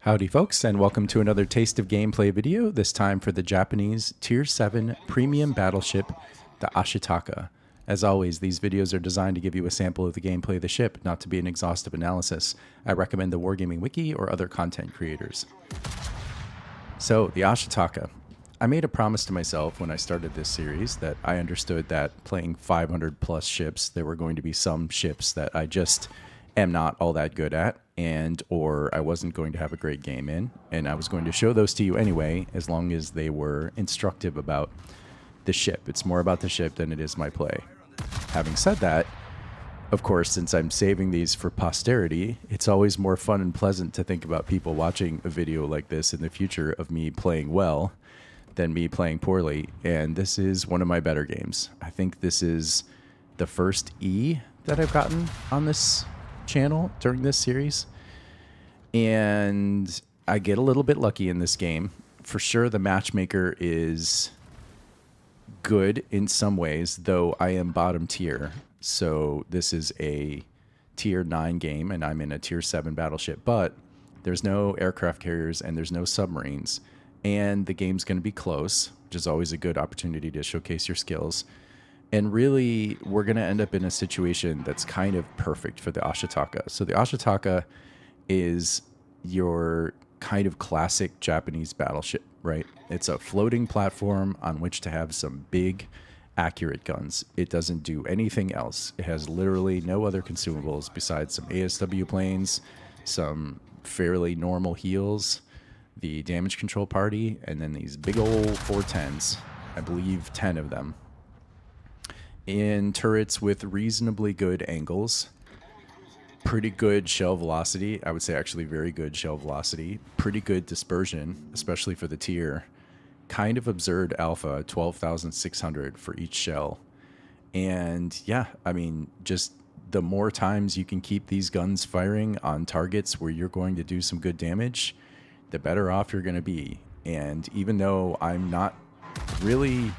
Howdy folks, and welcome to another Taste of Gameplay video, this time for the Japanese Tier 7 Premium Battleship, the Ashitaka. As always, these videos are designed to give you a sample of the gameplay of the ship, not to be an exhaustive analysis. I recommend the Wargaming Wiki or other content creators. So, the Ashitaka. I made a promise to myself when I started this series that I understood that playing 500 plus ships, there were going to be some ships that I just am not all that good at, and or I wasn't going to have a great game in, and I was going to show those to you anyway, as long as they were instructive about the ship. It's more about the ship than it is my play. Having said that, of course, since I'm saving these for posterity, it's always more fun and pleasant to think about people watching a video like this in the future of me playing well than me playing poorly, and this is one of my better games. I think this is the first E that I've gotten on this channel during this series, and I get a little bit lucky in this game. For sure, the matchmaker is good in some ways, though I am bottom tier, so this is a tier 9 game and I'm in a tier 7 battleship, but there's no aircraft carriers and there's no submarines, and the game's going to be close, which is always a good opportunity to showcase your skills. And really, we're going to end up in a situation that's kind of perfect for the Ashitaka. So the Ashitaka is your kind of classic Japanese battleship, right? It's a floating platform on which to have some big, accurate guns. It doesn't do anything else. It has literally no other consumables besides some ASW planes, some fairly normal heals, the damage control party, and then these big old 410s. I believe 10 of them. In turrets with reasonably good angles, pretty good shell velocity, I would say actually very good shell velocity, pretty good dispersion, especially for the tier, kind of absurd alpha, 12,600 for each shell. And yeah, I mean, just the more times you can keep these guns firing on targets where you're going to do some good damage, the better off you're going to be. And even though I'm not really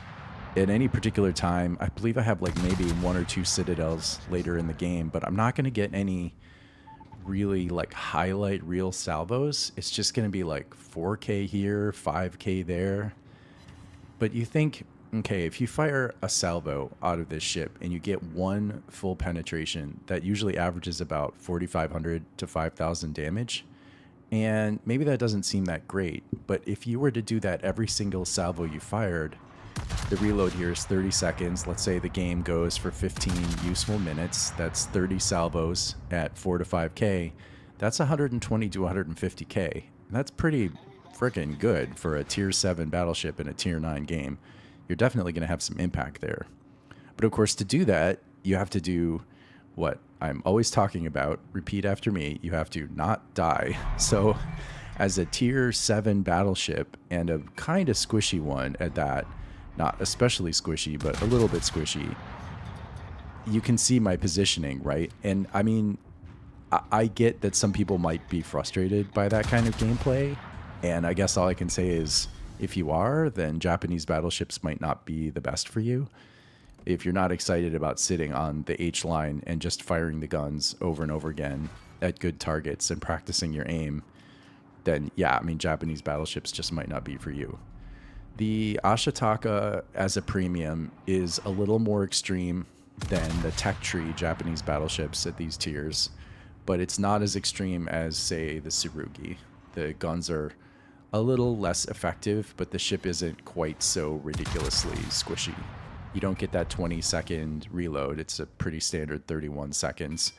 at any particular time, I believe I have like maybe 1 or 2 citadels later in the game, but I'm not going to get any really like highlight reel salvos. It's just going to be like 4K here, 5K there. But you think, okay, if you fire a salvo out of this ship and you get 1 full penetration, that usually averages about 4,500 to 5,000 damage. And maybe that doesn't seem that great, but if you were to do that every single salvo you fired, the reload here is 30 seconds. Let's say the game goes for 15 useful minutes. That's 30 salvos at 4 to 5K. That's 120 to 150K. That's pretty freaking good for a tier 7 battleship in a tier 9 game. You're definitely going to have some impact there. But of course, to do that, you have to do what I'm always talking about. Repeat after me. You have to not die. So as a tier 7 battleship, and a kind of squishy one at that, not especially squishy, but a little bit squishy, you can see my positioning, right? And I mean, I get that some people might be frustrated by that kind of gameplay, and I guess all I can say is, if you are, then Japanese battleships might not be the best for you. If you're not excited about sitting on the H line and just firing the guns over and over again at good targets and practicing your aim, then yeah, I mean, Japanese battleships just might not be for you. The Ashitaka as a premium is a little more extreme than the tech tree Japanese battleships at these tiers, but it's not as extreme as, say, the Tsurugi. The guns are a little less effective, but the ship isn't quite so ridiculously squishy. You don't get that 20-second reload. It's a pretty standard 31 seconds.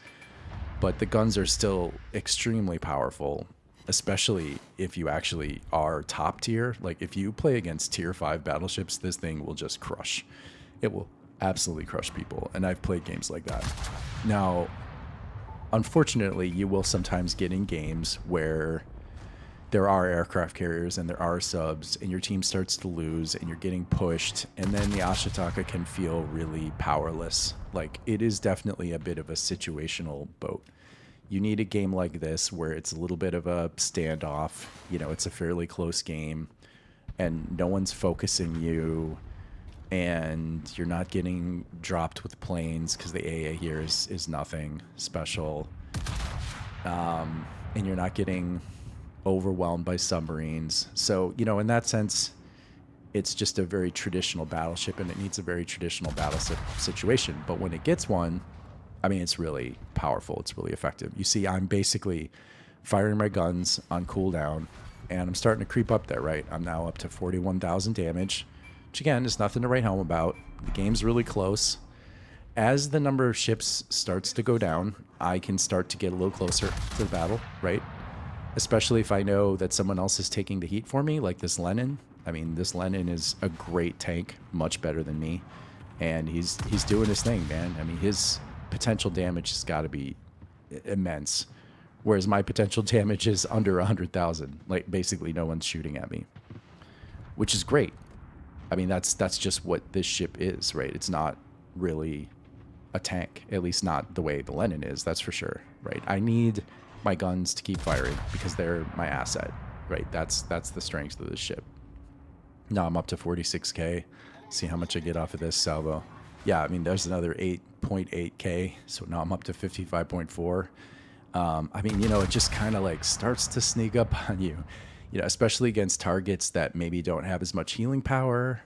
But the guns are still extremely powerful, especially if you actually are top tier. Like, if you play against tier 5 battleships, this thing will just crush. It will absolutely crush people, and I've played games like that. Now, unfortunately, you will sometimes get in games where there are aircraft carriers and there are subs, and your team starts to lose and you're getting pushed, and then the Ashitaka can feel really powerless. Like, it is definitely a bit of a situational boat. You need a game like this where it's a little bit of a standoff. You know, it's a fairly close game and no one's focusing you, and you're not getting dropped with planes because the AA here is nothing special. And you're not getting overwhelmed by submarines. So, you know, in that sense, it's just a very traditional battleship, and it needs a very traditional battleship situation. But when it gets one, I mean, it's really powerful. It's really effective. You see, I'm basically firing my guns on cooldown, and I'm starting to creep up there, right? I'm now up to 41,000 damage, which again is nothing to write home about. The game's really close. As the number of ships starts to go down, I can start to get a little closer to the battle, right? Especially if I know that someone else is taking the heat for me, like this Lenin. I mean, this Lenin is a great tank, much better than me, and he's doing his thing, man. I mean, his potential damage has got to be immense, whereas my potential damage is under 100,000. Like, basically no one's shooting at me, which is great. I mean, that's just what this ship is, right? It's not really a tank, at least not the way the Lenin is, that's for sure, right? I need my guns to keep firing because they're my asset, right? That's the strength of this ship. Now I'm up to 46k. See how much I get off of this salvo. Yeah, I mean, there's another 8.8k, so now I'm up to 55.4. I mean, you know, it just kind of like starts to sneak up on you, you know, especially against targets that maybe don't have as much healing power,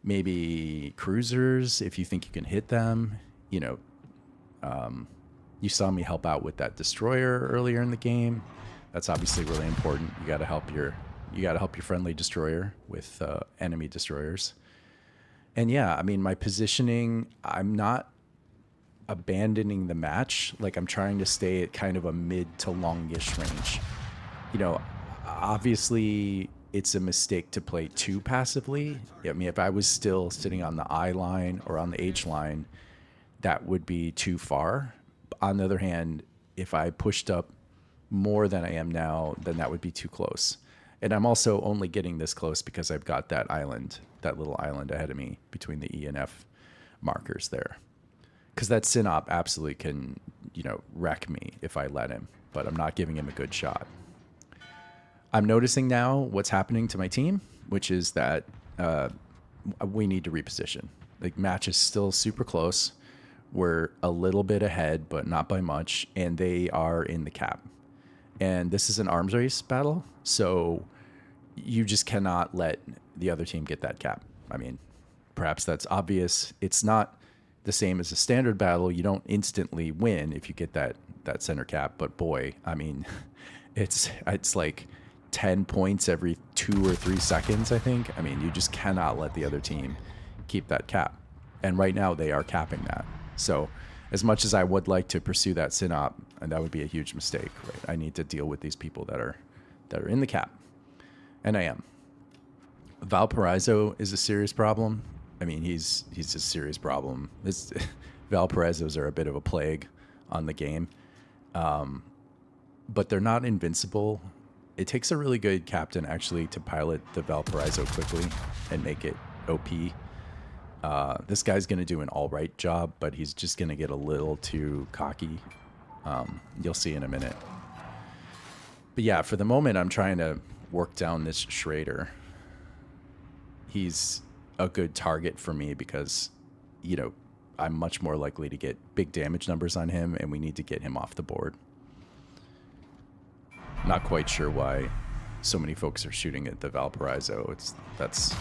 maybe cruisers, if you think you can hit them. You know, you saw me help out with that destroyer earlier in the game. That's obviously really important. You got to help your friendly destroyer with enemy destroyers. And yeah, I mean, my positioning, I'm not abandoning the match. Like, I'm trying to stay at kind of a mid to longish range. You know, obviously it's a mistake to play too passively. I mean, if I was still sitting on the I line or on the H line, that would be too far. On the other hand, if I pushed up more than I am now, then that would be too close. And I'm also only getting this close because I've got that island, that little island ahead of me between the E and F markers there. Because that Synop absolutely can, you know, wreck me if I let him, but I'm not giving him a good shot. I'm noticing now what's happening to my team, which is that we need to reposition. The match is still super close. We're a little bit ahead, but not by much, and they are in the cap. And this is an arms race battle, so you just cannot let the other team get that cap. I mean, perhaps that's obvious. It's not the same as a standard battle. You don't instantly win if you get that center cap, but boy, I mean, it's like 10 points every 2 or 3 seconds, I think. I mean, you just cannot let the other team keep that cap. And right now they are capping that. So as much as I would like to pursue that Synop, and that would be a huge mistake, right? I need to deal with these people that are in the cap. And I am. Valparaiso is a serious problem. I mean, he's a serious problem. Valparaizos are a bit of a plague on the game. But they're not invincible. It takes a really good captain, actually, to pilot the Valparaiso quickly and make it OP. This guy's going to do an all right job, but he's just going to get a little too cocky. You'll see in a minute. But yeah, for the moment, I'm trying to work down this Schrader. He's a good target for me because, you know, I'm much more likely to get big damage numbers on him, and we need to get him off the board. Not quite sure why so many folks are shooting at the Valparaiso. That's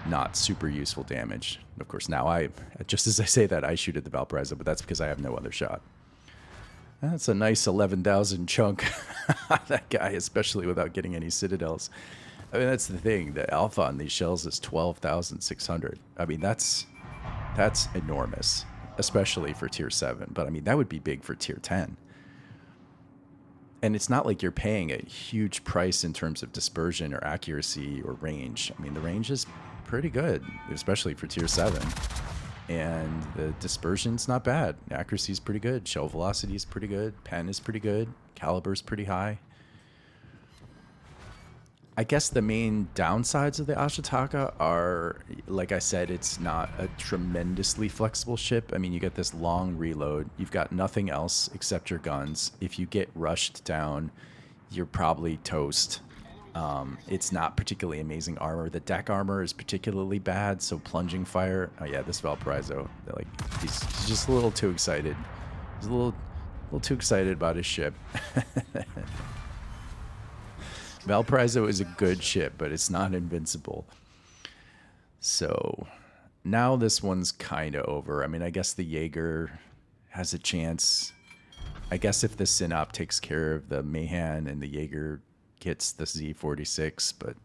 not super useful damage. Of course, now just as I say that, I shoot at the Valparaiso, but that's because I have no other shot. That's a nice 11,000 chunk. That guy, especially without getting any citadels. I mean, that's the thing. The alpha on these shells is 12,600. I mean, that's enormous, especially for tier 7. But I mean, that would be big for tier 10. And it's not like you're paying a huge price in terms of dispersion or accuracy or range. I mean, the range is pretty good, especially for tier 7. And the dispersion's not bad. Accuracy is pretty good. Shell velocity is pretty good. Pen is pretty good. Caliber's pretty high. I guess the main downsides of the Ashitaka are, like I said, it's not a tremendously flexible ship. I mean, you get this long reload. You've got nothing else except your guns. If you get rushed down, you're probably toast. It's not particularly amazing armor. The deck armor is particularly bad, so plunging fire. Oh yeah, this Valparaiso, he's just a little too excited. He's a little too excited about his ship. Valparaiso is a good ship, but it's not invincible. So now this one's kind of over. I mean, I guess the Jaeger has a chance. I guess if the Synop takes care of the Mahan and the Jaeger gets the Z46,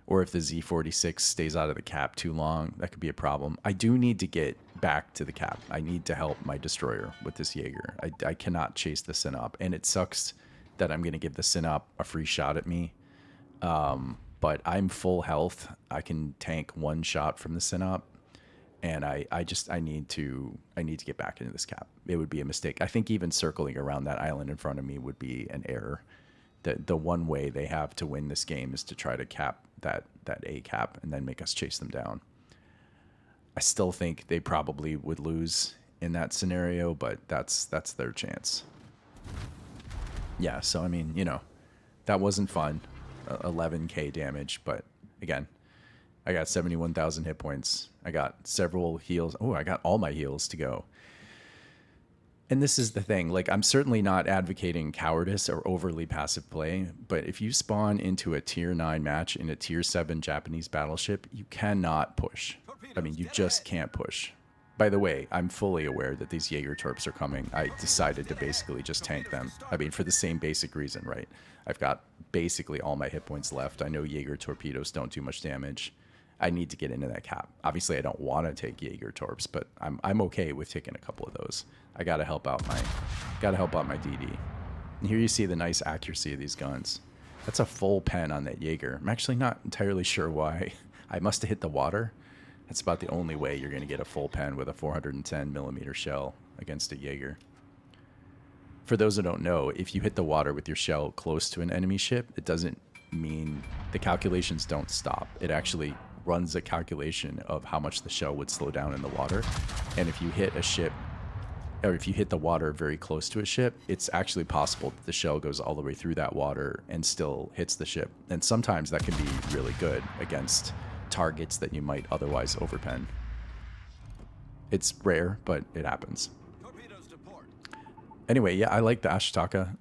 or if the Z46 stays out of the cap too long, that could be a problem. I do need to get back to the cap. I need to help my destroyer with this Jaeger. I cannot chase the Synop, and it sucks that I'm going to give the Synop a free shot at me. But I'm full health. I can tank one shot from the Synop, and I need to get back into this cap. It would be a mistake. I think even circling around that island in front of me would be an error. The one way they have to win this game is to try to cap that A cap and then make us chase them down. I still think they probably would lose in that scenario, but that's their chance. Yeah, so I mean, you know, that wasn't fun. 11k damage, but again, I got 71,000 hit points. I got several heals. Oh, I got all my heals to go. And this is the thing, like, I'm certainly not advocating cowardice or overly passive play, but if you spawn into a tier 9 match in a tier 7 Japanese battleship, you cannot push. I mean, you just can't push. By the way, I'm fully aware that these Jaeger torps are coming. I decided to basically just tank them. I mean, for the same basic reason, right? I've got basically all my hit points left. I know Jaeger torpedoes don't do much damage. I need to get into that cap. Obviously, I don't want to take Jaeger torps, but I'm okay with taking a couple of those. I gotta help out my DD. And here you see the nice accuracy of these guns. That's a full pen on that Jaeger. I'm actually not entirely sure why. I must have hit the water. That's about the only way you're going to get a full pen with a 410 millimeter shell against a Jaeger. For those who don't know, if you hit the water with your shell close to an enemy ship, it doesn't mean the calculations don't stop. It actually runs a calculation of how much the shell would slow down in the water. And if you hit a ship, or if you hit the water very close to a ship, it's actually possible that the shell goes all the way through that water and still hits the ship. And sometimes that can be really good against targets that you might otherwise overpen. It's rare, but it happens. Anyway, yeah, I like the Ashitaka.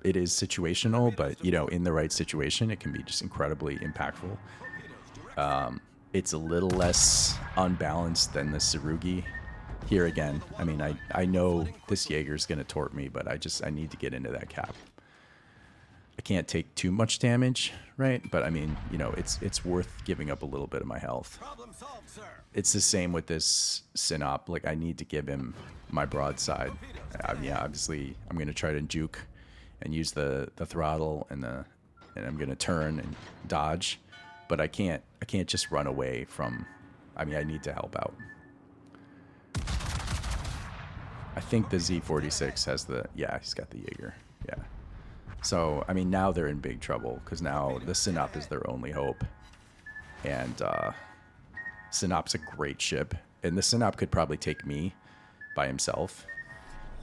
It is situational, but you know, in the right situation, it can be just incredibly impactful. It's a little less unbalanced than the Tsurugi. Here again, I mean, I know this Jaeger's gonna torp me, but I need to get into that cap. I can't take too much damage, right? But I mean, you know, it's worth giving up a little bit of my health. It's the same with this Synop. Like, I need to give him my broadside. Yeah, obviously, I'm gonna try to juke and use the throttle and I'm gonna turn and dodge, but I can't just run away from. I mean, I need to help out. I think the Z46 has the. Yeah, he's got the Jaeger. Yeah. So, I mean, now they're in big trouble because now the Synop is their only hope. And Synop's a great ship. And the Synop could probably take me by himself.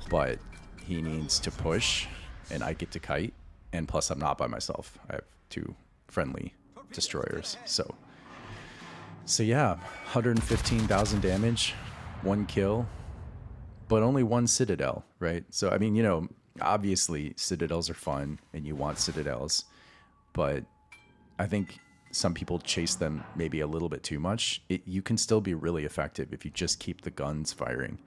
But he needs to push, and I get to kite. And plus, I'm not by myself. I have two friendly destroyers. So yeah, 115,000 damage, 1 kill, but only 1 Citadel, right? So, I mean, you know, obviously Citadels are fun and you want Citadels, but I think some people chase them maybe a little bit too much. You can still be really effective if you just keep the guns firing.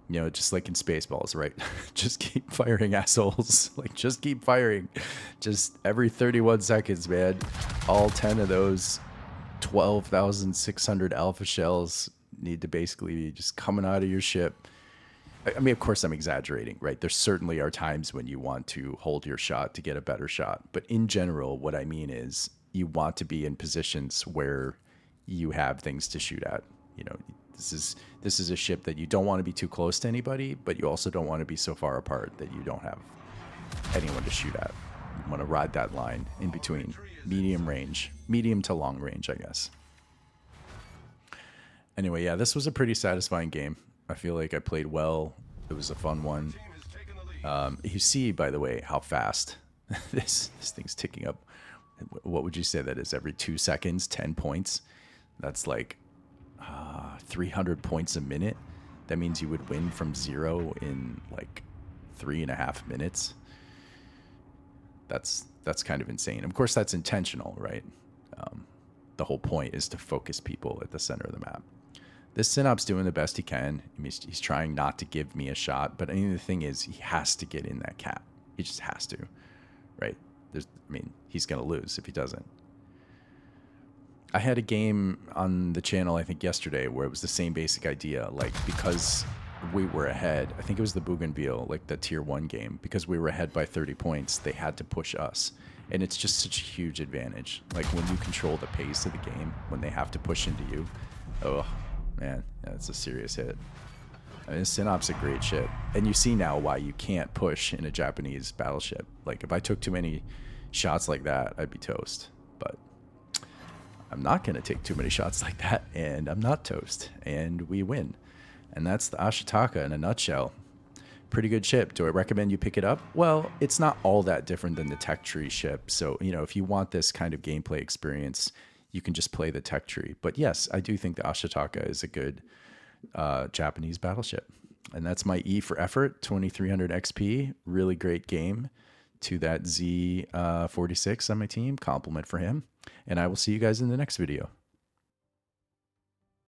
You know, just like in Spaceballs, right? Just keep firing, assholes. Like, just keep firing. Just every 31 seconds, man. All 10 of those 12,600 alpha shells need to basically be just coming out of your ship. I mean, of course, I'm exaggerating, right? There certainly are times when you want to hold your shot to get a better shot. But in general, what I mean is you want to be in positions where you have things to shoot at. You know, this is a ship that you don't want to be too close to anybody, but you also don't want to be so far apart that you don't have anyone to shoot at. You want to ride that line in between medium to long range, I guess. Anyway, yeah, this was a pretty satisfying game. I feel like I played well. It was a fun one. You see, by the way, how fast this thing's ticking up. What would you say that is? Every 2 seconds, 10 points. That's like 300 points a minute. That means you would win from 0 in like 3.5 minutes. that's kind of insane. Of course, that's intentional, right? The whole point is to focus people at the center of the map. This Synop's doing the best he can. I mean, he's trying not to give me a shot, but I mean, the thing is, he has to get in that cap. He just has to, right? He's going to lose if he doesn't. I had a game on the channel, I think yesterday, where it was the same basic idea. Like, because we were ahead, I think it was the Bougainville, like the tier 1 game, because we were ahead by 30 points, they had to push us. And it's just such a huge advantage. Like, when you control the pace of the game, when they have to push into you, oh, man, that's a serious hit. I mean, Synop's a great ship. And you see now why you can't push in a Japanese battleship. Like, if I took too many shots like that, I'd be toast. But I'm not going to take too many shots like that, and I'm not toast. And we win. And that's the Ashitaka in a nutshell. Pretty good ship. Do I recommend you pick it up? Well, it's not all that different than the Tech Tree ship. So, if you want this kind of gameplay experience, you can just play the Tech Tree. But yes, I do think the Ashitaka is a good Japanese battleship. And that's my E for effort, 2300 XP. Really great game. To that Z46 on my team. Compliment for him. And I will see you guys in the next video.